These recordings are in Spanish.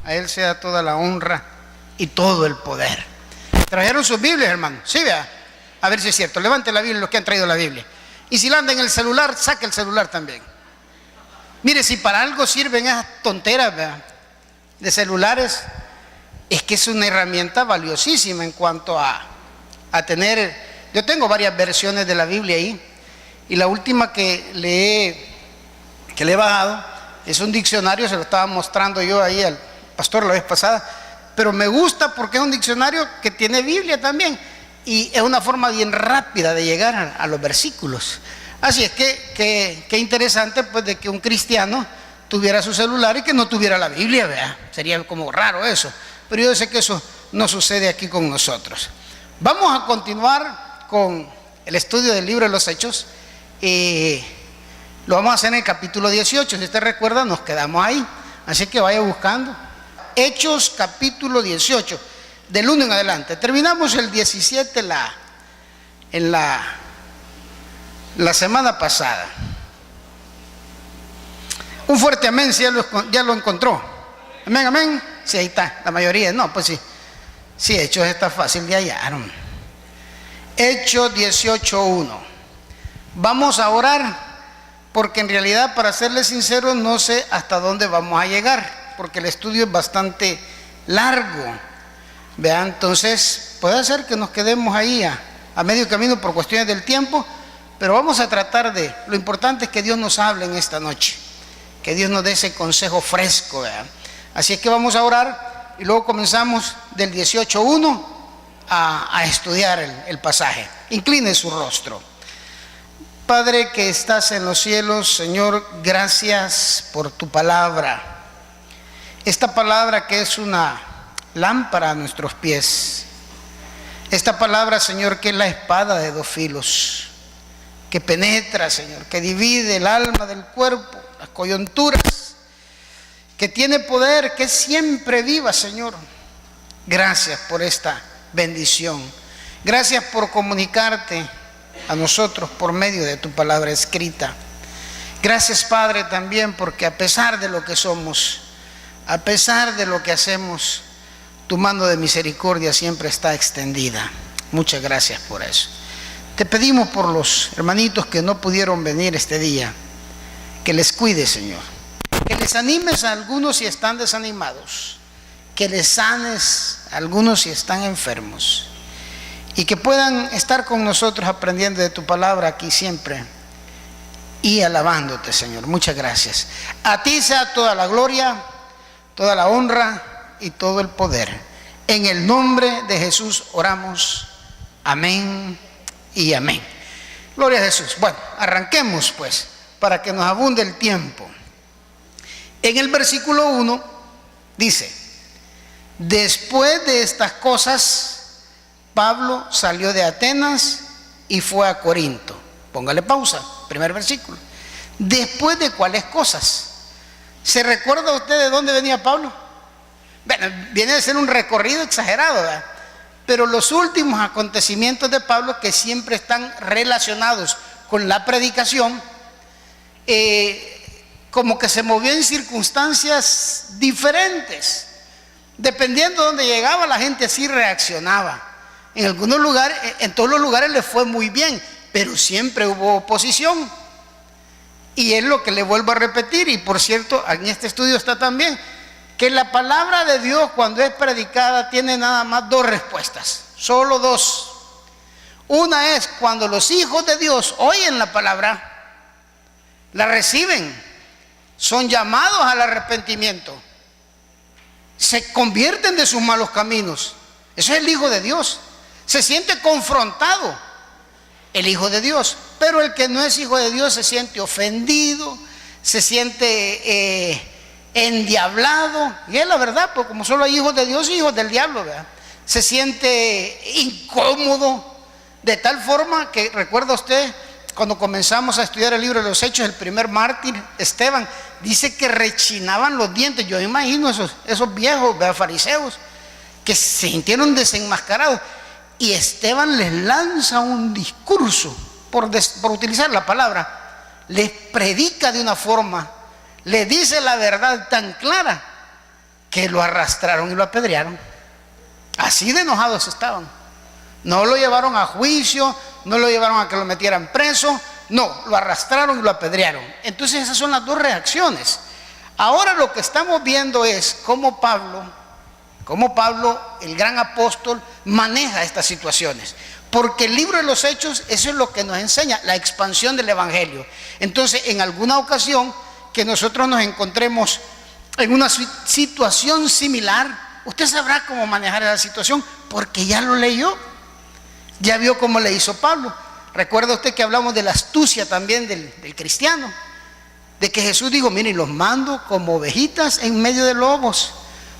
A Él sea toda la honra y todo el poder. ¿Trajeron sus Biblias, hermano? Sí, vea. A ver si es cierto. Levante la Biblia los que han traído la Biblia. Y si la anda en el celular, saque el celular también. Mire, si para algo sirven esas tonteras, vea, de celulares, es que es una herramienta valiosísima en cuanto a tener. Yo tengo varias versiones de la Biblia ahí, y la última que le he bajado es un diccionario. Se lo estaba mostrando yo ahí al pastor la vez pasada, pero me gusta porque es un diccionario que tiene Biblia también, y es una forma bien rápida de llegar a los versículos. Así es que interesante, pues, de que un cristiano tuviera su celular y que no tuviera la Biblia, ¿verdad? Sería como raro eso, pero yo sé que eso no sucede aquí con nosotros. Vamos a continuar con el estudio del libro de los Hechos, y lo vamos a hacer en el capítulo 18. Si usted recuerda, nos quedamos ahí, así que vaya buscando. Hechos capítulo 18, del 1 en adelante. Terminamos el 17 en la semana pasada. Un fuerte amén si ya lo encontró. Amén, amén. Sí, ahí está, la mayoría. No, pues sí. Sí, Hechos está fácil de hallar. Hechos 18:1. Vamos a orar, porque en realidad, para serles sincero, no sé hasta dónde vamos a llegar, porque el estudio es bastante largo. Vean, entonces puede ser que nos quedemos ahí a medio camino por cuestiones del tiempo, pero vamos a tratar lo importante es que Dios nos hable en esta noche, que Dios nos dé ese consejo fresco, ¿verdad? Así es que vamos a orar y luego comenzamos del 18:1 a estudiar el pasaje. Incline su rostro. Padre que estás en los cielos, Señor, gracias por tu palabra. Esta palabra que es una lámpara a nuestros pies. Esta palabra, Señor, que es la espada de dos filos, que penetra, Señor, que divide el alma del cuerpo, las coyunturas, que tiene poder, que es siempre viva, Señor. Gracias por esta bendición. Gracias por comunicarte a nosotros por medio de tu palabra escrita. Gracias, Padre, también porque a pesar de lo que somos, a pesar de lo que hacemos, tu mano de misericordia siempre está extendida. Muchas gracias por eso. Te pedimos por los hermanitos que no pudieron venir este día, que les cuides, Señor, que les animes a algunos si están desanimados, que les sanes a algunos si están enfermos, y que puedan estar con nosotros aprendiendo de tu palabra aquí siempre y alabándote, Señor. Muchas gracias. A ti sea toda la gloria, toda la honra y todo el poder. En el nombre de Jesús oramos. Amén y amén. Gloria a Jesús. Bueno, arranquemos pues, para que nos abunde el tiempo. En el versículo 1 dice: después de estas cosas, Pablo salió de Atenas y fue a Corinto. Póngale pausa, primer versículo. ¿Después de cuáles cosas? ¿Se recuerda usted de dónde venía Pablo? Bueno, viene de ser un recorrido exagerado, ¿verdad? Pero los últimos acontecimientos de Pablo, que siempre están relacionados con la predicación, como que se movió en circunstancias diferentes. Dependiendo de dónde llegaba, la gente así reaccionaba. En algunos lugares, en todos los lugares le fue muy bien, pero siempre hubo oposición. Y es lo que le vuelvo a repetir, y por cierto, en este estudio está también, que la palabra de Dios, cuando es predicada, tiene nada más dos respuestas, solo dos. Una es cuando los hijos de Dios oyen la palabra, la reciben, son llamados al arrepentimiento, se convierten de sus malos caminos. Eso es el Hijo de Dios. Se siente confrontado el Hijo de Dios, pero el que no es hijo de Dios se siente ofendido, se siente endiablado, y es la verdad, porque como solo hay hijos de Dios y hijos del diablo, ¿verdad? Se siente incómodo, de tal forma que, recuerda usted, cuando comenzamos a estudiar el libro de los Hechos, el primer mártir, Esteban, dice que rechinaban los dientes. Yo imagino esos viejos, ¿verdad?, fariseos, que se sintieron desenmascarados. Y Esteban les lanza un discurso, por utilizar la palabra, les predica de una forma, les dice la verdad tan clara que lo arrastraron y lo apedrearon. Así de enojados estaban. No lo llevaron a juicio, no lo llevaron a que lo metieran preso, no, lo arrastraron y lo apedrearon. Entonces esas son las dos reacciones. Ahora lo que estamos viendo es cómo Pablo, el gran apóstol, maneja estas situaciones. Porque el libro de los Hechos, eso es lo que nos enseña, la expansión del evangelio. Entonces, en alguna ocasión que nosotros nos encontremos en una situación similar, usted sabrá cómo manejar esa situación, porque ya lo leyó, ya vio cómo le hizo Pablo. Recuerda usted que hablamos de la astucia también del cristiano, de que Jesús dijo: miren, los mando como ovejitas en medio de lobos,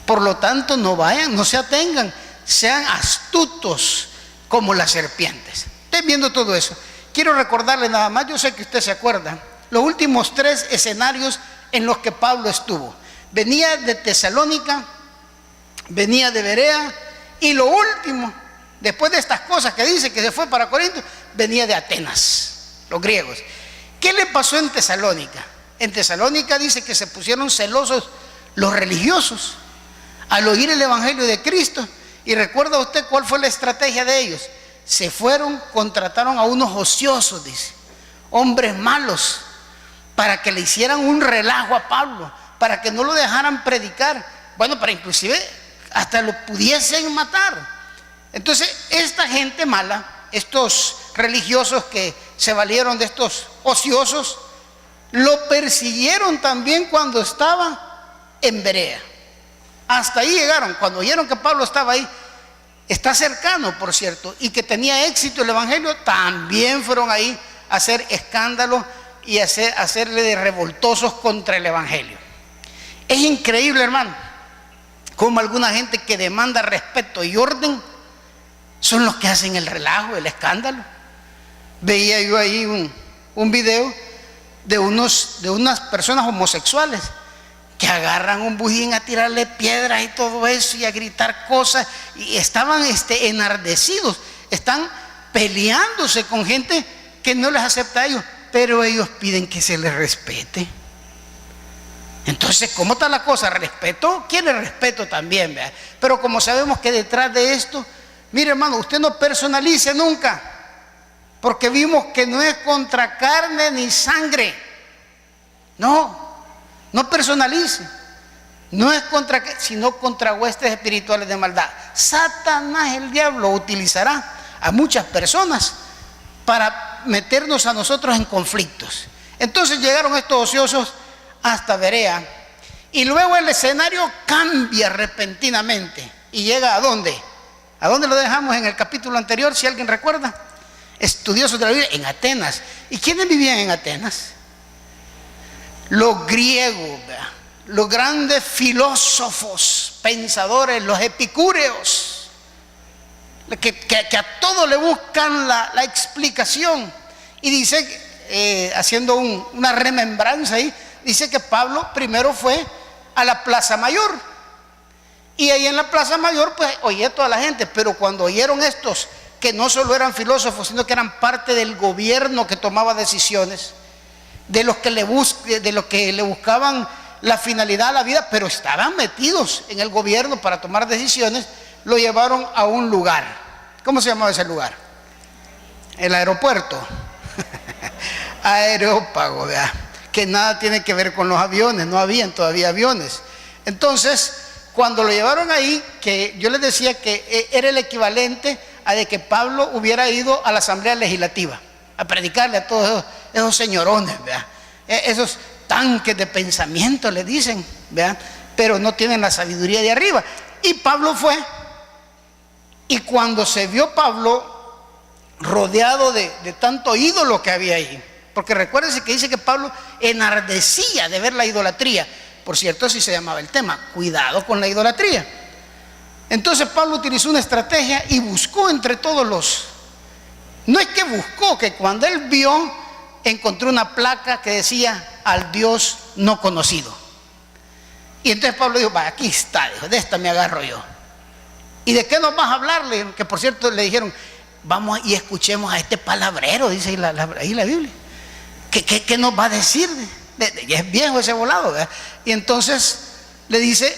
por lo tanto no vayan, no se atengan, sean astutos como las serpientes. Usted viendo todo eso, quiero recordarle nada más, yo sé que usted se acuerda, los últimos 3 escenarios en los que Pablo estuvo. Venía de Tesalónica, venía de Berea, y lo último, después de estas cosas que dice que se fue para Corinto, venía de Atenas, los griegos. ¿Qué le pasó en Tesalónica? En Tesalónica dice que se pusieron celosos los religiosos al oír el evangelio de Cristo. Y recuerda usted cuál fue la estrategia de ellos. Se fueron, contrataron a unos ociosos, dice, hombres malos, para que le hicieran un relajo a Pablo, para que no lo dejaran predicar, bueno, para inclusive hasta lo pudiesen matar. Entonces esta gente mala, estos religiosos que se valieron de estos ociosos, lo persiguieron también cuando estaba en Berea. Hasta ahí llegaron. Cuando oyeron que Pablo estaba ahí, está cercano, por cierto, y que tenía éxito el evangelio, también fueron ahí a hacer escándalo y hacerle de revoltosos contra el evangelio. Es increíble, hermano, cómo alguna gente que demanda respeto y orden son los que hacen el relajo, el escándalo. Veía yo ahí un video de unas personas homosexuales que agarran un bujín a tirarle piedras y todo eso y a gritar cosas, y estaban enardecidos, están peleándose con gente que no les acepta a ellos, pero ellos piden que se les respete. Entonces, ¿cómo está la cosa? ¿Respeto? Quiere respeto también, ¿verdad? Pero como sabemos que detrás de esto, mire, hermano, usted no personalice nunca, porque vimos que no es contra carne ni sangre. No personalice. No es contra, sino contra huestes espirituales de maldad. Satanás, el diablo, utilizará a muchas personas para meternos a nosotros en conflictos. Entonces llegaron estos ociosos hasta Berea, y luego el escenario cambia repentinamente y llega ¿a dónde? ¿A dónde lo dejamos en el capítulo anterior, si alguien recuerda? Estudiosos de la Biblia, en Atenas. ¿Y quiénes vivían en Atenas? Los griegos, los grandes filósofos, pensadores, los epicúreos, que a todo le buscan la explicación. Y dice, haciendo una remembranza ahí, dice que Pablo primero fue a la Plaza Mayor, y ahí en la Plaza Mayor pues oía toda la gente, pero cuando oyeron estos que no solo eran filósofos, sino que eran parte del gobierno que tomaba decisiones, de los que le buscaban la finalidad a la vida, pero estaban metidos en el gobierno para tomar decisiones, lo llevaron a un lugar. ¿Cómo se llamaba ese lugar? El aeropuerto. Aerópago, ¿verdad? Que nada tiene que ver con los aviones, no habían todavía aviones. Entonces, cuando lo llevaron ahí, que yo les decía que era el equivalente a de que Pablo hubiera ido a la Asamblea Legislativa a predicarle a todos esos señorones, ¿verdad? Esos tanques de pensamiento le dicen, ¿verdad? Pero no tienen la sabiduría de arriba. Y Pablo fue, y cuando se vio Pablo rodeado de tanto ídolo que había ahí, porque recuérdense que dice que Pablo enardecía de ver la idolatría. Por cierto, así se llamaba el tema, cuidado con la idolatría. Entonces Pablo utilizó una estrategia y buscó entre todos los... No es que buscó, que cuando él vio, encontró una placa que decía: al Dios no conocido. Y entonces Pablo dijo: va, aquí está, dijo, de esta me agarro yo. ¿Y de qué nos vas a hablarle? Que por cierto le dijeron: vamos y escuchemos a este palabrero, dice ahí la Biblia. ¿Qué nos va a decir? Ya es viejo ese volado, ¿verdad? Y entonces le dice: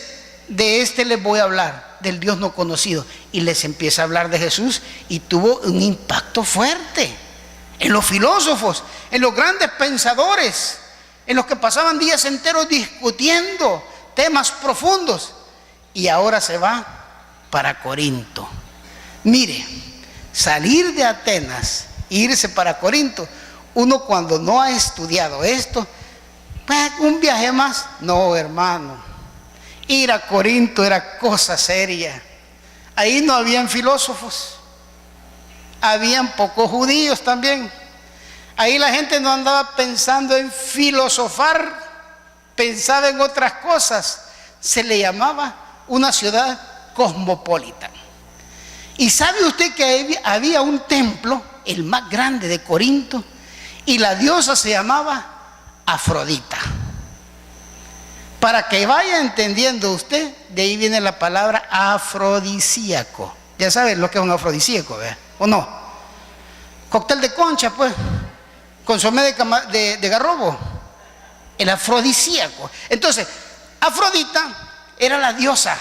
de este les voy a hablar, del Dios no conocido. Y les empieza a hablar de Jesús y tuvo un impacto fuerte en los filósofos, en los grandes pensadores, en los que pasaban días enteros discutiendo temas profundos. Y ahora se va para Corinto. Mire, salir de Atenas e irse para Corinto, uno cuando no ha estudiado esto, pues un viaje más, no, hermano. Ir a Corinto era cosa seria. Ahí no habían filósofos, habían pocos judíos también. Ahí la gente no andaba pensando en filosofar, pensaba en otras cosas. Se le llamaba una ciudad cosmopolita. Y sabe usted que había un templo, el más grande de Corinto, y la diosa se llamaba Afrodita. Para que vaya entendiendo usted, de ahí viene la palabra afrodisíaco. Ya saben lo que es un afrodisíaco, ¿verdad? ¿O no? Cóctel de concha, pues, consomé de garrobo, el afrodisíaco. Entonces, Afrodita era la diosa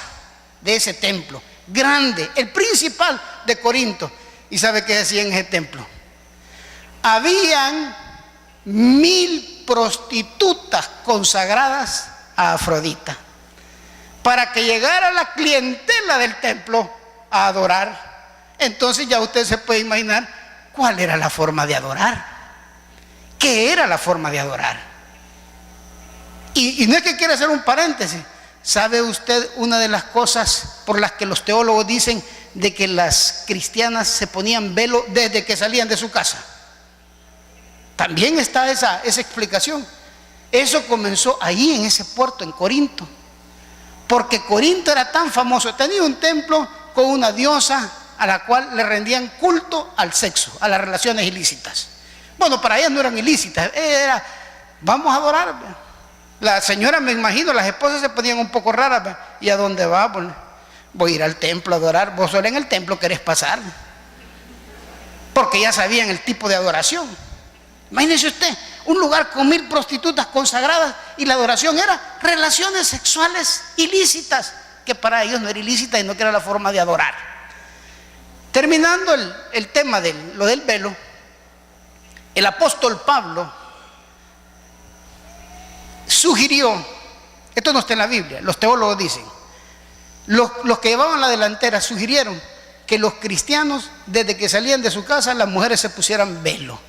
de ese templo, grande, el principal de Corinto. ¿Y sabe qué decía en ese templo? Habían 1000 prostitutas consagradas a Afrodita, para que llegara la clientela del templo a adorar. Entonces ya usted se puede imaginar cuál era la forma de adorar, qué era la forma de adorar. Y no es que quiera hacer un paréntesis. ¿Sabe usted una de las cosas por las que los teólogos dicen de que las cristianas se ponían velo desde que salían de su casa? También está esa explicación. Eso comenzó ahí en ese puerto, en Corinto, porque Corinto era tan famoso, tenía un templo con una diosa a la cual le rendían culto al sexo, a las relaciones ilícitas. Bueno, para ellas no eran ilícitas, era, vamos a adorar. La señora, me imagino, las esposas se ponían un poco raras. ¿Y a dónde va? Pues, voy a ir al templo a adorar. Vos solo en el templo querés pasar, porque ya sabían el tipo de adoración. Imagínese usted, un lugar con 1000 prostitutas consagradas, y la adoración era relaciones sexuales ilícitas, que para ellos no era ilícita y no era la forma de adorar. Terminando el tema de lo del velo, el apóstol Pablo sugirió, esto no está en la Biblia, los teólogos dicen, los que llevaban la delantera sugirieron que los cristianos, desde que salían de su casa, las mujeres se pusieran velo,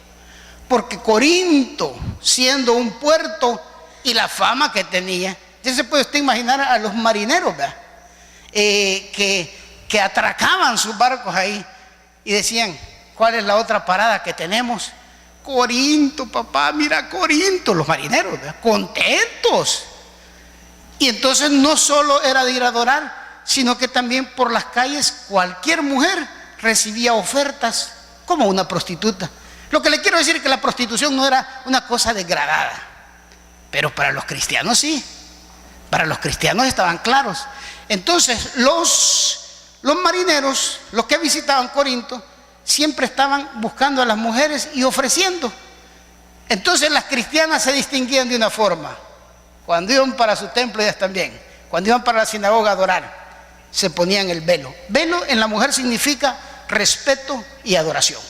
porque Corinto, siendo un puerto y la fama que tenía, ya se puede usted imaginar a los marineros, ¿verdad? Que atracaban sus barcos ahí y decían, ¿cuál es la otra parada que tenemos? Corinto, papá, mira Corinto. Los marineros, ¿verdad?, contentos. Y entonces no solo era de ir a adorar, sino que también por las calles cualquier mujer recibía ofertas como una prostituta. Lo que le quiero decir es que la prostitución no era una cosa degradada, pero para los cristianos sí, para los cristianos estaban claros. Entonces los marineros, los que visitaban Corinto, siempre estaban buscando a las mujeres y ofreciendo. Entonces las cristianas se distinguían de una forma: cuando iban para su templo, ellas también, cuando iban para la sinagoga a adorar, se ponían el velo. Velo en la mujer significa respeto y adoración.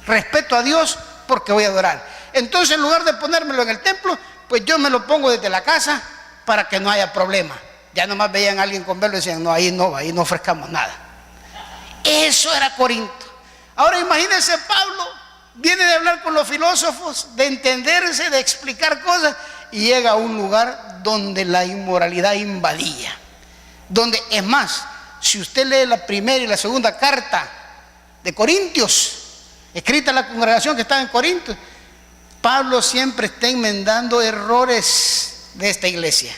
Respeto a Dios porque voy a adorar. Entonces, en lugar de ponérmelo en el templo, pues yo me lo pongo desde la casa para que no haya problema. Ya nomás veían a alguien con velo y decían, no, ahí no ofrezcamos nada. Eso era Corinto. Ahora imagínense, Pablo viene de hablar con los filósofos, de entenderse, de explicar cosas, y llega a un lugar donde la inmoralidad invadía. Donde, es más, si usted lee la primera y la segunda carta de Corintios, escrita a la congregación que estaba en Corinto, Pablo siempre está enmendando errores de esta iglesia.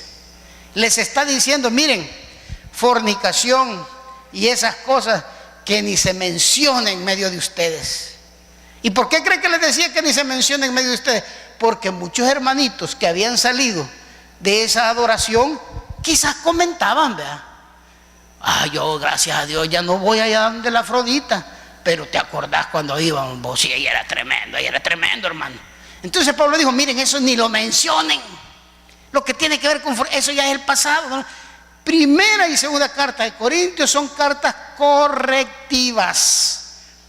Les está diciendo, miren, fornicación y esas cosas que ni se mencionen en medio de ustedes. ¿Y por qué cree que les decía que ni se menciona en medio de ustedes? Porque muchos hermanitos que habían salido de esa adoración quizás comentaban, ¿verdad? Yo gracias a Dios ya no voy allá donde la Afrodita, pero te acordás cuando íbamos vos, sí, ella era tremendo, hermano. Entonces Pablo dijo, miren, eso ni lo mencionen. Lo que tiene que ver con eso ya es el pasado, ¿no? Primera y segunda carta de Corintios son cartas correctivas,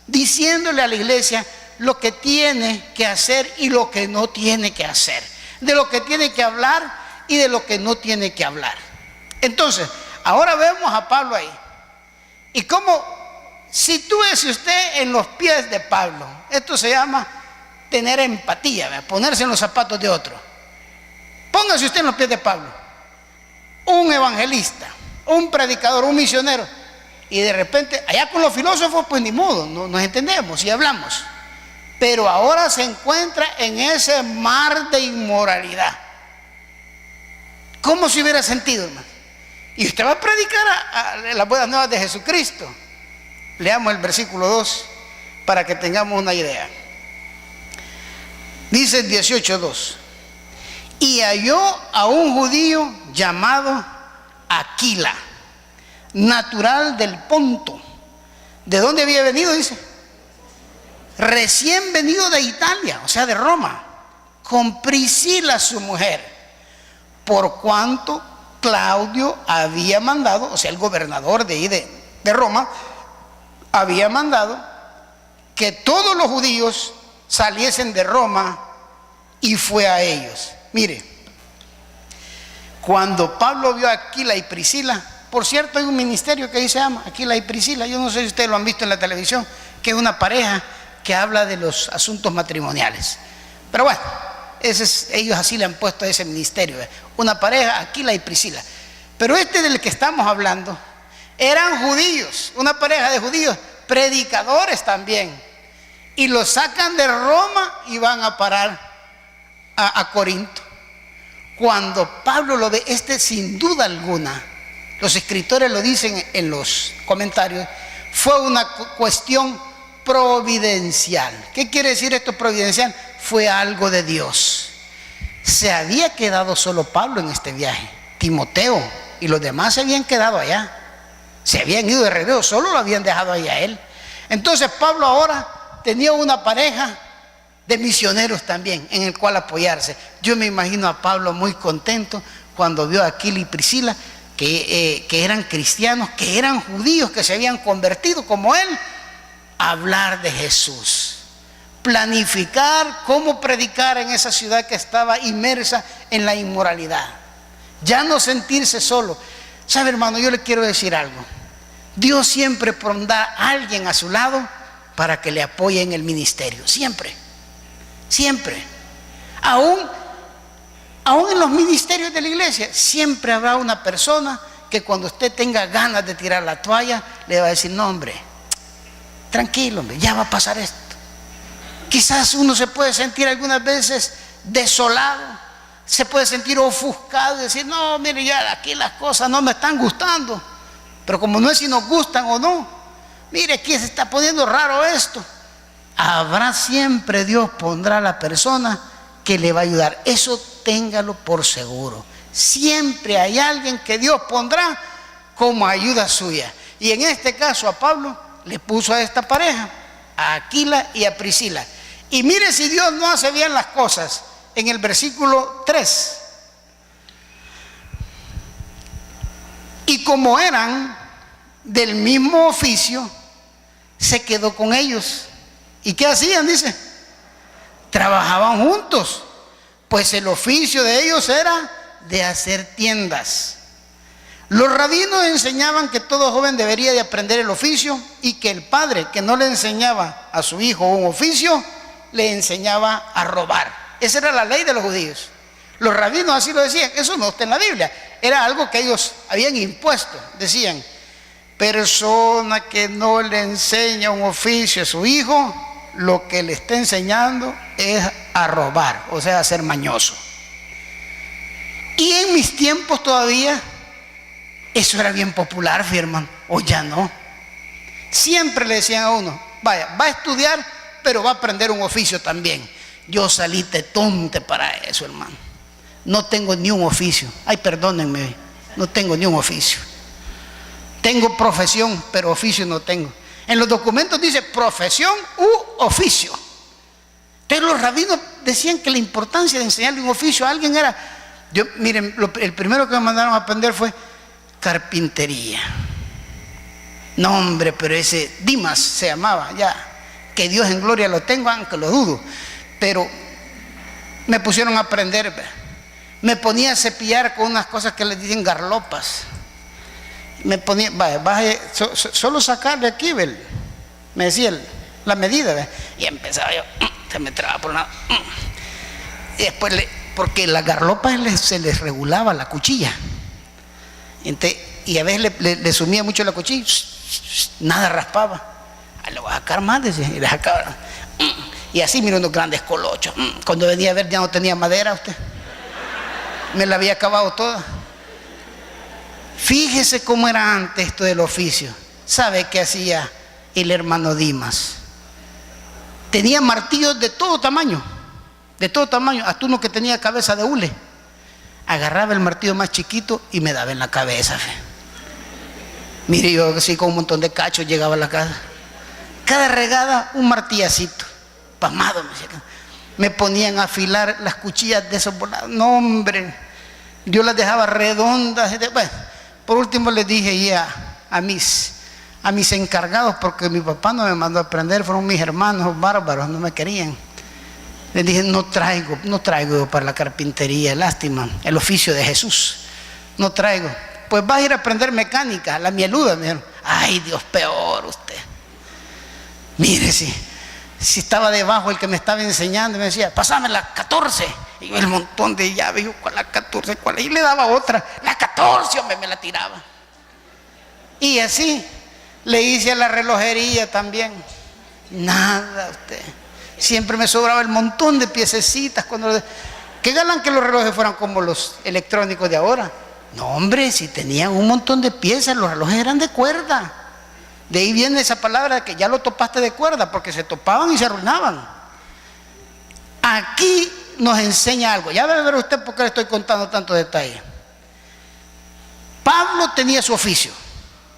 diciéndole a la iglesia lo que tiene que hacer y lo que no tiene que hacer, de lo que tiene que hablar y de lo que no tiene que hablar. Entonces, ahora vemos a Pablo ahí. Y cómo sitúese usted en los pies de Pablo. Esto se llama tener empatía, ¿verdad? Ponerse en los zapatos de otro. Póngase usted en los pies de Pablo. Un evangelista, un predicador, un misionero, y de repente allá con los filósofos pues ni modo, no nos entendemos y hablamos, pero ahora se encuentra en ese mar de inmoralidad. ¿Cómo se hubiera sentido, hermano? Y usted va a predicar a las buenas nuevas de Jesucristo. Leamos el versículo 2 para que tengamos una idea. Dice el 18:2: y halló a un judío llamado Aquila, natural del Ponto. ¿De dónde había venido? Dice, recién venido de Italia, o sea de Roma, con Priscila su mujer, por cuanto Claudio había mandado, o sea el gobernador de ahí de Roma, había mandado que todos los judíos saliesen de Roma, y fue a ellos. Mire, cuando Pablo vio a Aquila y Priscila, por cierto hay un ministerio que ahí se llama Aquila y Priscila, yo no sé si ustedes lo han visto en la televisión, que es una pareja que habla de los asuntos matrimoniales, pero bueno, ellos así le han puesto a ese ministerio, una pareja, Aquila y Priscila. Pero del que estamos hablando eran judíos, una pareja de judíos, predicadores también, y los sacan de Roma y van a parar a Corinto. Cuando Pablo lo ve, sin duda alguna, los escritores lo dicen en los comentarios, fue una cuestión providencial. ¿Qué quiere decir esto providencial? Fue algo de Dios. Se había quedado solo Pablo en este viaje, Timoteo y los demás se habían quedado allá, se habían ido de regreso, solo lo habían dejado ahí a él. Entonces Pablo ahora tenía una pareja de misioneros también en el cual apoyarse. Yo me imagino a Pablo muy contento cuando vio a Aquila y Priscila, que eran cristianos, que eran judíos, que se habían convertido como él, a hablar de Jesús, planificar cómo predicar en esa ciudad que estaba inmersa en la inmoralidad, ya no sentirse solo. ¿Sabe, hermano? Yo le quiero decir algo. Dios siempre pondrá a alguien a su lado para que le apoye en el ministerio, siempre. Siempre, aún en los ministerios de la iglesia, siempre habrá una persona que cuando usted tenga ganas de tirar la toalla, le va a decir, no hombre, tranquilo hombre, ya va a pasar esto. Quizás uno se puede sentir algunas veces desolado, se puede sentir ofuscado y decir, no, mire, ya aquí las cosas no me están gustando, pero como no es si nos gustan o no, mire, aquí se está poniendo raro esto. Habrá siempre, Dios pondrá a la persona que le va a ayudar. Eso téngalo por seguro. Siempre hay alguien que Dios pondrá como ayuda suya. Y en este caso a Pablo le puso a esta pareja, a Aquila y a Priscila. Y mire si Dios no hace bien las cosas. En el versículo 3. Y como eran del mismo oficio, se quedó con ellos. ¿Y qué hacían? Dice, trabajaban juntos, pues el oficio de ellos era de hacer tiendas. Los rabinos enseñaban que todo joven debería de aprender el oficio y que el padre que no le enseñaba a su hijo un oficio, le enseñaba a robar. Esa era la ley de los judíos. Los rabinos así lo decían, eso no está en la Biblia, era algo que ellos habían impuesto. Decían, persona que no le enseña un oficio a su hijo, lo que le está enseñando es a robar, o sea, a ser mañoso. Y en mis tiempos todavía eso era bien popular, hermano, o ya no. Siempre le decían a uno, vaya, va a estudiar, pero va a aprender un oficio también. Yo salí tetonte para eso, hermano. No tengo ni un oficio. Ay, perdónenme, no tengo ni un oficio. Tengo profesión, pero oficio no tengo. En los documentos dice profesión u oficio. Entonces los rabinos decían que la importancia de enseñarle un oficio a alguien era, miren, el primero que me mandaron a aprender fue carpintería. No, hombre, pero ese Dimas se llamaba, ya, que Dios en gloria lo tengo, aunque lo dudo. Pero me pusieron a aprender, me ponía a cepillar con unas cosas que le dicen garlopas. Me ponía, vaya, solo sacarle aquí, me decía la medida, y empezaba yo, se me traba por nada. Y después, porque las garlopas se les regulaba la cuchilla. Y a veces le sumía mucho la cuchilla, nada raspaba. Le voy a sacar más, decía, y le sacaba. Y así, mira, unos grandes colochos. Cuando venía a ver, ya no tenía madera usted. Me la había acabado toda. Fíjese cómo era antes esto del oficio. ¿Sabe qué hacía el hermano Dimas? Tenía martillos de todo tamaño, hasta uno que tenía cabeza de hule. Agarraba el martillo más chiquito y me daba en la cabeza. Mire, yo así con un montón de cachos llegaba a la casa. Cada regada un martillacito, pasmado. Me ponían a afilar las cuchillas de esos volados. No, hombre, yo las dejaba redondas. Bueno, por último les dije ya a mis encargados, porque mi papá no me mandó a aprender, fueron mis hermanos bárbaros, no me querían. Les dije, no traigo para la carpintería, lástima, el oficio de Jesús, no traigo. Pues vas a ir a aprender mecánica, la mieluda. Me dijeron, ay Dios, peor usted. Mire, si estaba debajo el que me estaba enseñando, me decía, pasame la 14. Y yo el montón de llaves, yo, ¿cuál la 14? ¿Cuál? Y le daba otra, la 14, hombre, me la tiraba. Y así le hice a la relojería también. Nada, usted. Siempre me sobraba el montón de piececitas. ¿Qué ganan que los relojes fueran como los electrónicos de ahora? No, hombre, si tenían un montón de piezas, los relojes eran de cuerda. De ahí viene esa palabra de que ya lo topaste de cuerda, porque se topaban y se arruinaban. Aquí nos enseña algo. Ya debe ver usted por qué le estoy contando tantos detalles. Pablo tenía su oficio,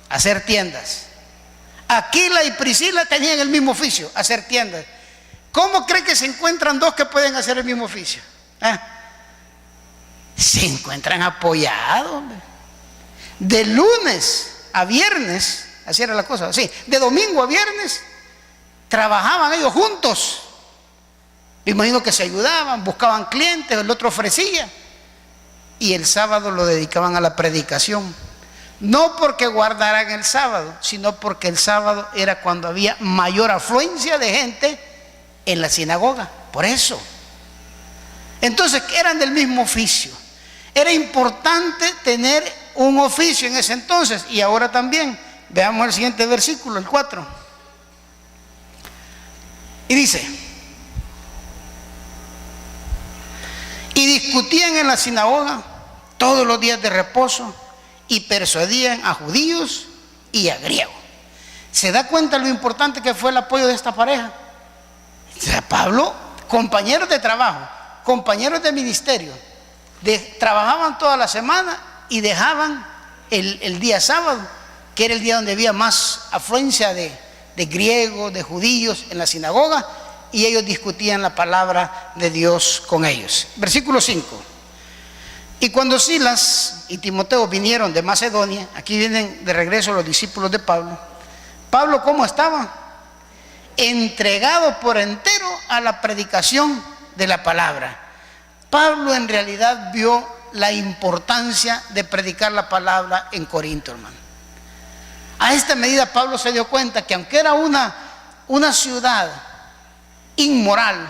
hacer tiendas. Aquila y Priscila tenían el mismo oficio, hacer tiendas. ¿Cómo cree que se encuentran dos que pueden hacer el mismo oficio? Se encuentran apoyados. De lunes a viernes, así era la cosa, así, de domingo a viernes, trabajaban ellos juntos. Me imagino que se ayudaban, buscaban clientes, el otro ofrecía. Y el sábado lo dedicaban a la predicación. No porque guardaran el sábado, sino porque el sábado era cuando había mayor afluencia de gente en la sinagoga. Por eso. Entonces eran del mismo oficio. Era importante tener un oficio en ese entonces, y ahora también. Veamos el siguiente versículo, el 4. Y dice: y discutían en la sinagoga todos los días de reposo, y persuadían a judíos y a griegos. ¿Se da cuenta lo importante que fue el apoyo de esta pareja? O sea, Pablo, compañeros de trabajo, compañeros de ministerio, trabajaban toda la semana y dejaban el día sábado, que era el día donde había más afluencia de griegos, de judíos en la sinagoga, y ellos discutían la palabra de Dios con ellos. Versículo 5. Y cuando Silas y Timoteo vinieron de Macedonia, aquí vienen de regreso los discípulos de Pablo. Pablo, ¿cómo estaba? Entregado por entero a la predicación de la palabra. Pablo en realidad vio la importancia de predicar la palabra en Corinto, hermano. A esta medida Pablo se dio cuenta que aunque era una ciudad inmoral,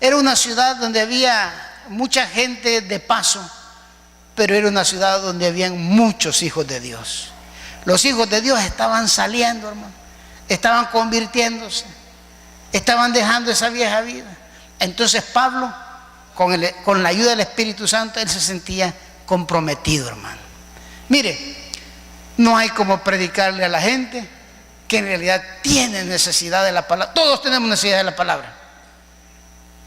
era una ciudad donde había mucha gente de paso, pero era una ciudad donde habían muchos hijos de Dios. Los hijos de Dios estaban saliendo, hermano, estaban convirtiéndose, estaban dejando esa vieja vida. Entonces Pablo, con la ayuda del Espíritu Santo, él se sentía comprometido, hermano. Mire, no hay como predicarle a la gente que en realidad tiene necesidad de la palabra. Todos tenemos necesidad de la palabra.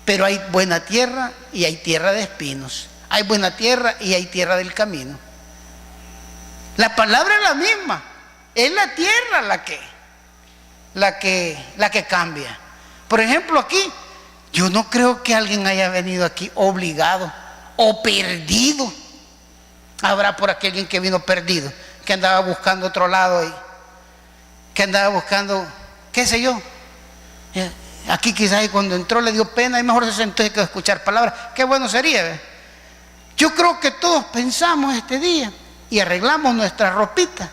Pero hay buena tierra y hay tierra de espinos. Hay buena tierra y hay tierra del camino. La palabra es la misma. Es la tierra la que cambia. Por ejemplo, aquí, yo no creo que alguien haya venido aquí obligado o perdido. Habrá por aquí alguien que vino perdido, que andaba buscando otro lado y que andaba buscando, qué sé yo. Aquí quizás cuando entró le dio pena y mejor se sentó y quedó a escuchar palabras. Qué bueno sería, ¿ve? Yo creo que todos pensamos este día y arreglamos nuestra ropita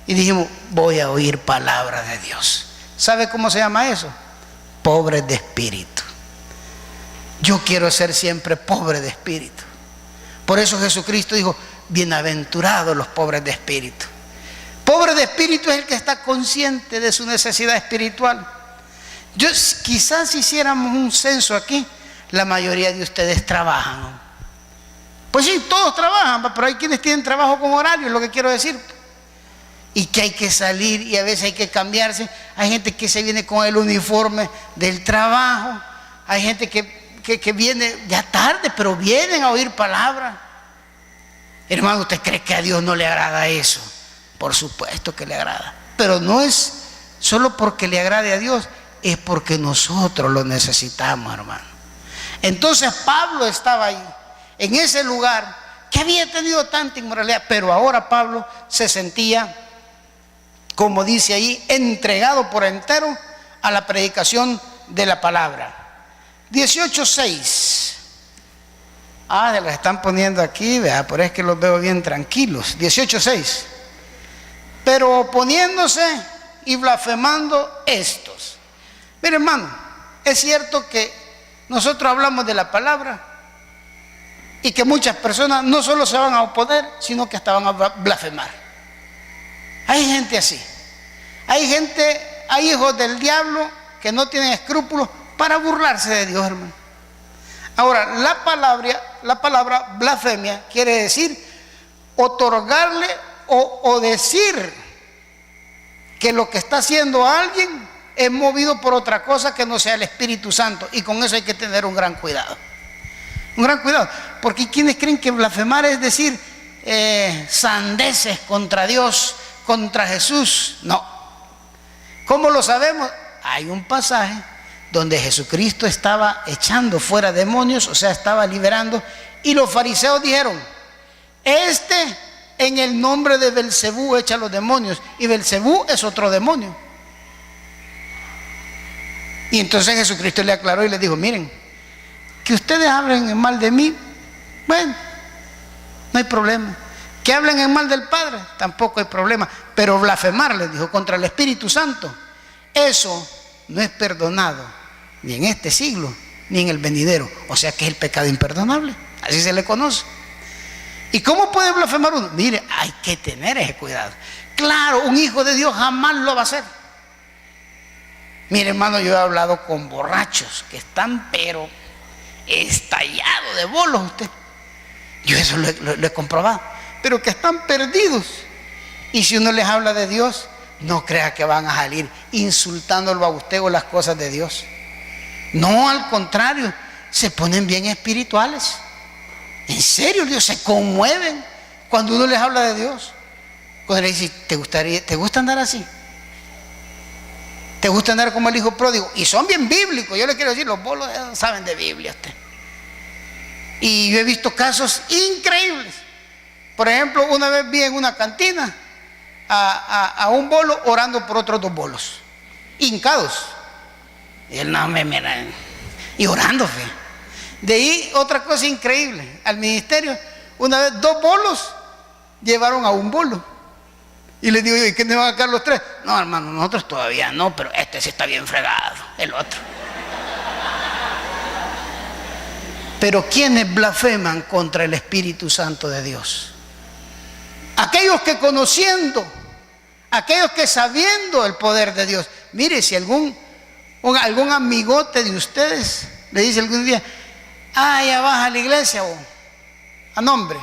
y dijimos, voy a oír palabras de Dios. ¿Sabe cómo se llama eso? Pobres de espíritu. Yo quiero ser siempre pobre de espíritu. Por eso Jesucristo dijo, bienaventurados los pobres de espíritu. Pobre de espíritu es el que está consciente de su necesidad espiritual. Quizás si hiciéramos un censo aquí, la mayoría de ustedes trabajan, ¿no? Pues sí, todos trabajan, pero hay quienes tienen trabajo con horario, es lo que quiero decir. Y que hay que salir y a veces hay que cambiarse. Hay gente que se viene con el uniforme del trabajo. Hay gente que viene ya tarde, pero vienen a oír palabra. Hermano, ¿usted cree que a Dios no le agrada eso? Por supuesto que le agrada. Pero no es solo porque le agrade a Dios, es porque nosotros lo necesitamos, hermano. Entonces Pablo estaba ahí, en ese lugar que había tenido tanta inmoralidad, pero ahora Pablo se sentía, como dice ahí, entregado por entero a la predicación de la palabra. 18:6. Se los están poniendo aquí, vea, por eso es que los veo bien tranquilos. 18:6. Pero oponiéndose y blasfemando estos. Mire, hermano, es cierto que nosotros hablamos de la palabra y que muchas personas no solo se van a oponer, sino que hasta van a blasfemar. Hay gente así. Hay hijos del diablo que no tienen escrúpulos para burlarse de Dios, hermano. Ahora, la palabra blasfemia quiere decir otorgarle o decir que lo que está haciendo alguien es movido por otra cosa que no sea el Espíritu Santo, y con eso hay que tener un gran cuidado. Un gran cuidado, porque hay quienes creen que blasfemar es decir sandeces contra Dios, contra Jesús. No. ¿Cómo lo sabemos? Hay un pasaje donde Jesucristo estaba echando fuera demonios, o sea, estaba liberando, y los fariseos dijeron, en el nombre de Belcebú echa los demonios, y Belcebú es otro demonio. Y entonces Jesucristo le aclaró y le dijo, miren, que ustedes hablen en mal de mí, bueno, no hay problema. Que hablen en mal del Padre, tampoco hay problema. Pero blasfemar, les dijo, contra el Espíritu Santo, eso no es perdonado, ni en este siglo, ni en el venidero. O sea que es el pecado imperdonable, así se le conoce. ¿Y cómo puede blasfemar uno? Mire, hay que tener ese cuidado. Claro, un hijo de Dios jamás lo va a hacer. Mire, hermano, yo he hablado con borrachos que están, pero estallados de bolos usted. Yo eso lo he comprobado. Pero que están perdidos. Y si uno les habla de Dios, no crea que van a salir insultándolo a usted o las cosas de Dios. No, al contrario, se ponen bien espirituales. En serio, Dios, se conmueven cuando uno les habla de Dios. Cuando le dice, ¿te gusta andar así? ¿Te gusta andar como el hijo pródigo? Y son bien bíblicos. Yo le quiero decir, los bolos saben de Biblia usted. Y yo he visto casos increíbles. Por ejemplo, una vez vi en una cantina a un bolo orando por otros dos bolos, hincados. Y él no me mira, y orando, fe. De ahí otra cosa increíble. Al ministerio, una vez 2 bolos llevaron a un bolo. Y le digo yo, ¿y qué me van a sacar los 3? No, hermano, nosotros todavía no, pero este sí está bien fregado, el otro. Pero ¿quiénes blasfeman contra el Espíritu Santo de Dios? Aquellos que conociendo, aquellos que sabiendo el poder de Dios. Mire, si algún amigote de ustedes le dice algún día, ya vas a la iglesia, a nombre,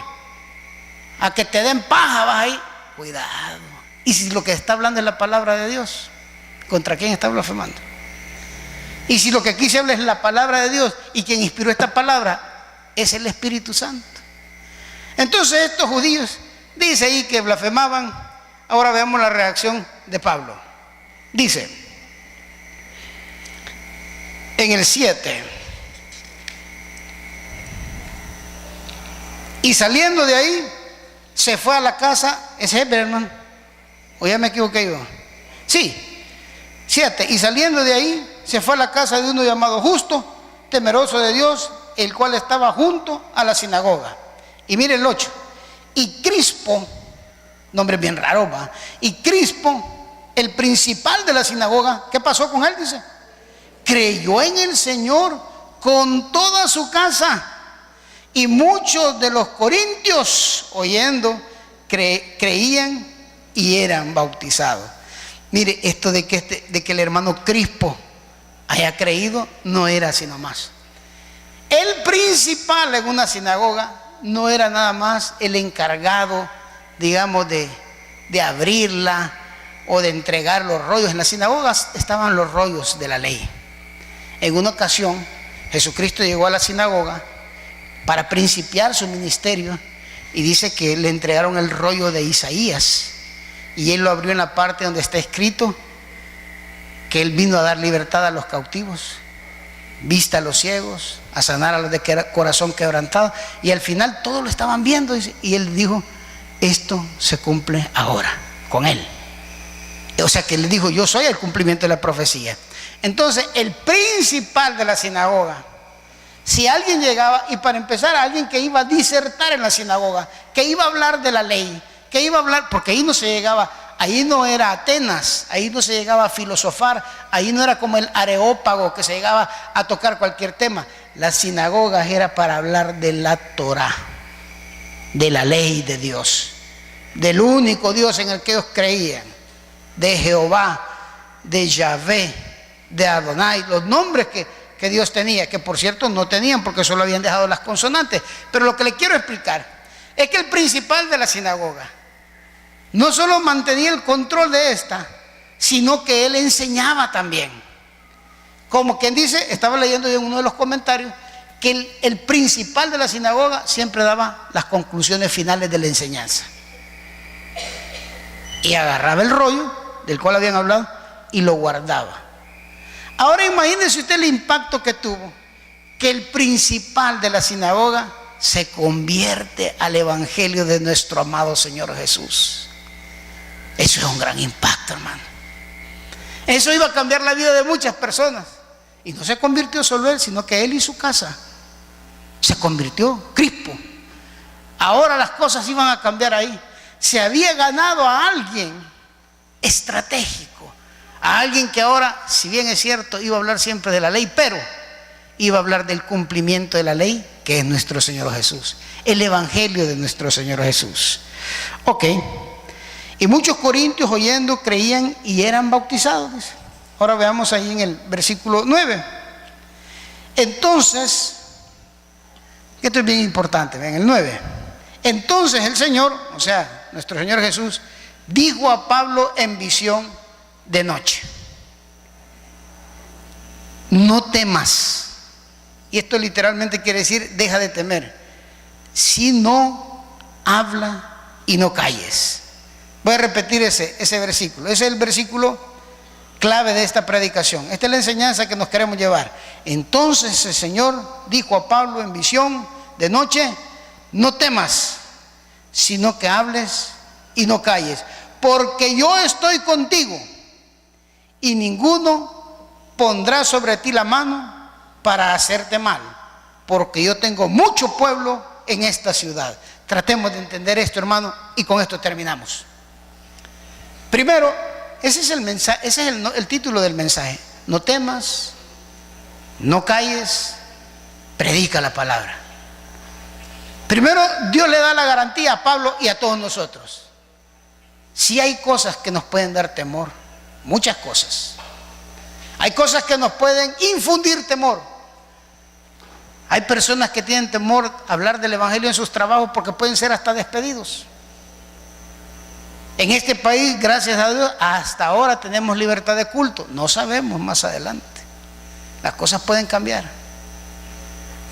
a que te den paja, vas ahí. Cuidado. Y si lo que está hablando es la palabra de Dios, ¿contra quién está blasfemando? Y si lo que aquí se habla es la palabra de Dios, y quien inspiró esta palabra es el Espíritu Santo. Entonces estos judíos, dice ahí que blasfemaban. Ahora veamos la reacción de Pablo. Dice, en el 7, y saliendo de ahí, se fue a la casa, es Heber, hermano, o ya me equivoqué yo. Sí, 7. Y saliendo de ahí, se fue a la casa de uno llamado Justo, temeroso de Dios, el cual estaba junto a la sinagoga. Y mire el 8. Y Crispo, nombre bien raro, va. Y Crispo, el principal de la sinagoga, ¿qué pasó con él? Dice, creyó en el Señor con toda su casa. Y muchos de los corintios, oyendo, creían y eran bautizados. Mire, esto de que el hermano Crispo haya creído no era así nomás. El principal en una sinagoga no era nada más el encargado, digamos, de abrirla o de entregar los rollos. En las sinagogas estaban los rollos de la ley. En una ocasión, Jesucristo llegó a la sinagoga para principiar su ministerio y dice que le entregaron el rollo de Isaías y él lo abrió en la parte donde está escrito que él vino a dar libertad a los cautivos, vista a los ciegos, a sanar a los de corazón quebrantado, y al final todos lo estaban viendo y él dijo, esto se cumple ahora con él. O sea que él dijo, yo soy el cumplimiento de la profecía. Entonces el principal de la sinagoga, si alguien llegaba, y para empezar alguien que iba a disertar en la sinagoga, que iba a hablar de la ley, que iba a hablar, porque ahí no se llegaba, ahí no era Atenas, ahí no se llegaba a filosofar, ahí no era como el Areópago que se llegaba a tocar cualquier tema. Las sinagogas era para hablar de la Torá, de la ley de Dios, del único Dios en el que ellos creían, de Jehová, de Yahvé, de Adonai, los nombres que Dios tenía, que por cierto no tenían porque solo habían dejado las consonantes. Pero lo que le quiero explicar es que el principal de la sinagoga no solo mantenía el control de esta, sino que él enseñaba también. Como quien dice, estaba leyendo yo en uno de los comentarios, que el principal de la sinagoga siempre daba las conclusiones finales de la enseñanza. Y agarraba el rollo del cual habían hablado y lo guardaba. Ahora imagínese usted el impacto que tuvo que el principal de la sinagoga se convierte al evangelio de nuestro amado Señor Jesús. Eso es un gran impacto, hermano. Eso iba a cambiar la vida de muchas personas. Y no se convirtió solo él, sino que él y su casa se convirtió Crispo. Ahora las cosas iban a cambiar ahí. Se había ganado a alguien estratégico, a alguien que ahora, si bien es cierto, iba a hablar siempre de la ley, pero iba a hablar del cumplimiento de la ley, que es nuestro Señor Jesús, el evangelio de nuestro Señor Jesús. Ok. Y muchos corintios oyendo creían y eran bautizados, dice. Ahora veamos ahí en el versículo 9. Entonces, esto es bien importante, vean el 9. Entonces el Señor, o sea, nuestro Señor Jesús, dijo a Pablo en visión de noche: no temas. Y esto literalmente quiere decir, deja de temer, sino habla y no calles. Voy a repetir ese versículo. Ese es el versículo clave de esta predicación. Esta es la enseñanza que nos queremos llevar. Entonces el Señor dijo a Pablo en visión de noche: no temas, sino que hables y no calles, porque yo estoy contigo y ninguno pondrá sobre ti la mano para hacerte mal, porque yo tengo mucho pueblo en esta ciudad. Tratemos de entender esto, hermano, y con esto terminamos. Primero, ese es el mensaje, ese es el título del mensaje: no temas, no calles, predica la palabra. Primero, Dios le da la garantía a Pablo y a todos nosotros. Si hay cosas que nos pueden dar temor, muchas cosas. Hay cosas que nos pueden infundir temor. Hay personas que tienen temor a hablar del evangelio en sus trabajos porque pueden ser hasta despedidos. En este país, gracias a Dios, hasta ahora tenemos libertad de culto. No sabemos más adelante. Las cosas pueden cambiar.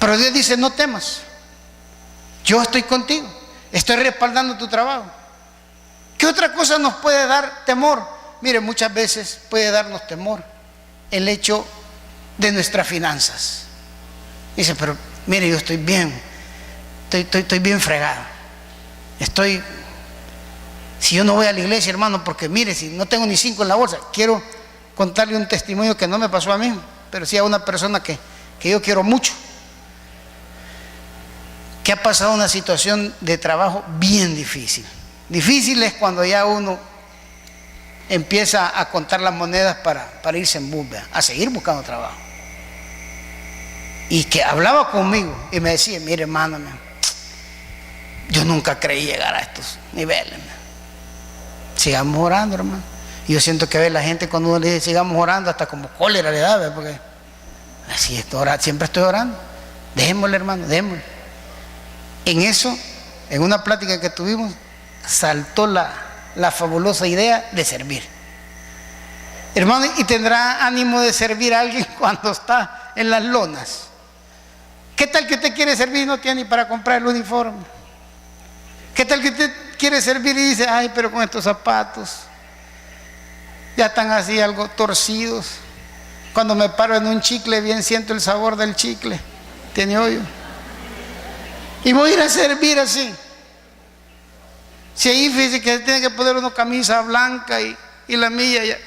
Pero Dios dice: no temas. Yo estoy contigo. Estoy respaldando tu trabajo. ¿Qué otra cosa nos puede dar temor? Mire, muchas veces puede darnos temor el hecho de nuestras finanzas. Dice: pero mire, yo estoy bien. Estoy bien fregado. Estoy Si yo no voy a la iglesia, hermano, porque mire, si no tengo ni 5 en la bolsa, quiero contarle un testimonio que no me pasó a mí, pero sí a una persona que yo quiero mucho, que ha pasado una situación de trabajo bien difícil. Difícil es cuando ya uno empieza a contar las monedas para irse en bus, a seguir buscando trabajo. Y que hablaba conmigo y me decía, mire, hermano, yo nunca creí llegar a estos niveles. Sigamos orando, hermano. Y yo siento que a ver la gente cuando uno le dice sigamos orando, hasta como cólera le da, ¿verdad? Porque así es, siempre estoy orando. Dejémosle, hermano, dejémosle. En eso, en una plática que tuvimos, saltó la fabulosa idea de servir. Hermano, ¿y tendrá ánimo de servir a alguien cuando está en las lonas? ¿Qué tal que usted quiere servir y no tiene ni para comprar el uniforme? ¿Qué tal que usted quiere servir y dice, ay, pero con estos zapatos ya están así algo torcidos? Cuando me paro en un chicle bien siento el sabor del chicle, tiene hoyo. Y voy a ir a servir así. Si ahí fíjese que tiene que poner una camisa blanca y la mía ya.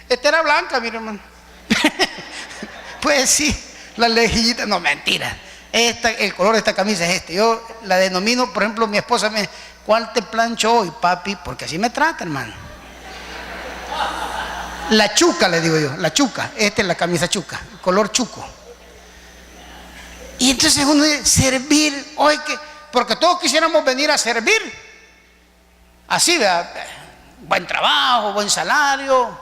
Esta era blanca, mi hermano. Pues sí, la lejita, no, mentira. El color de esta camisa es este. Yo la denomino, por ejemplo, mi esposa me dice, ¿cuál te plancho hoy, papi? Porque así me trata, hermano. La chuca, le digo yo, la chuca. Esta es la camisa chuca, color chuco. Y entonces uno dice, servir, hoy que, porque todos quisiéramos venir a servir. Así, ¿verdad? Buen trabajo, buen salario,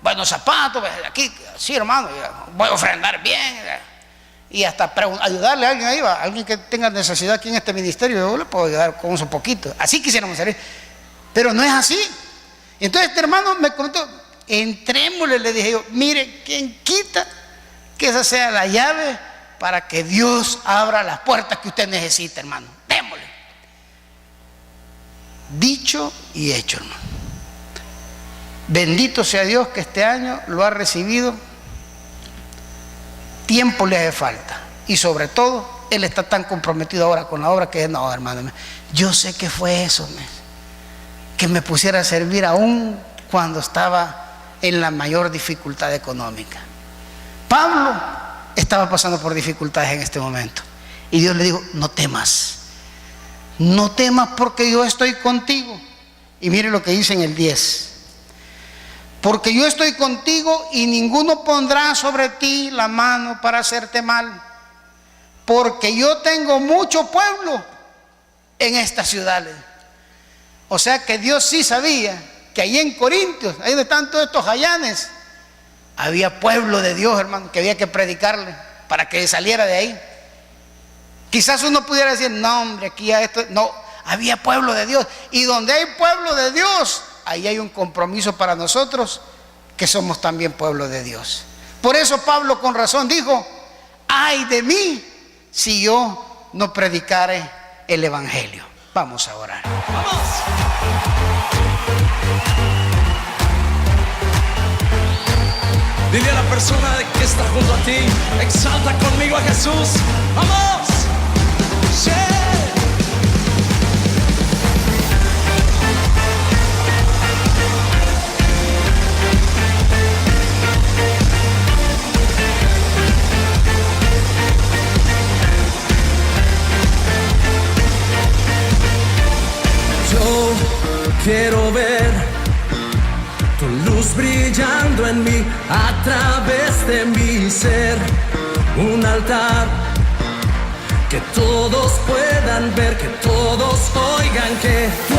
buenos zapatos, aquí, sí, hermano, voy a ofrendar bien, y hasta ayudarle a alguien ahí, a alguien que tenga necesidad aquí en este ministerio, yo le puedo ayudar con eso poquito. Así quisiéramos servir, pero no es así. Entonces este hermano me comentó, entrémosle, le dije yo, mire, ¿quién quita que esa sea la llave para que Dios abra las puertas que usted necesita, hermano? Démosle. Dicho y hecho, hermano. Bendito sea Dios que este año lo ha recibido. Tiempo le hace falta. Y sobre todo, él está tan comprometido ahora con la obra que no, hermano. Yo sé que fue eso, que me pusiera a servir aún cuando estaba en la mayor dificultad económica. Pablo estaba pasando por dificultades en este momento. Y Dios le dijo, no temas. No temas porque yo estoy contigo. Y mire lo que dice en el 10. Porque yo estoy contigo y ninguno pondrá sobre ti la mano para hacerte mal. Porque yo tengo mucho pueblo en estas ciudades. O sea que Dios sí sabía que ahí en Corintios, ahí donde están todos estos jayanes, había pueblo de Dios, hermano, que había que predicarle para que saliera de ahí. Quizás uno pudiera decir, no, hombre, aquí ya esto, no, había pueblo de Dios. Y donde hay pueblo de Dios, ahí hay un compromiso para nosotros, que somos también pueblo de Dios. Por eso Pablo con razón dijo, ay de mí si yo no predicare el evangelio. Vamos a orar. ¡Vamos! Dile a la persona que está junto a ti, exalta conmigo a Jesús. ¡Vamos! ¡Sí! Yo quiero ver tu luz brillando en mí, a través de mi ser, un altar que todos puedan ver, que todos oigan que tú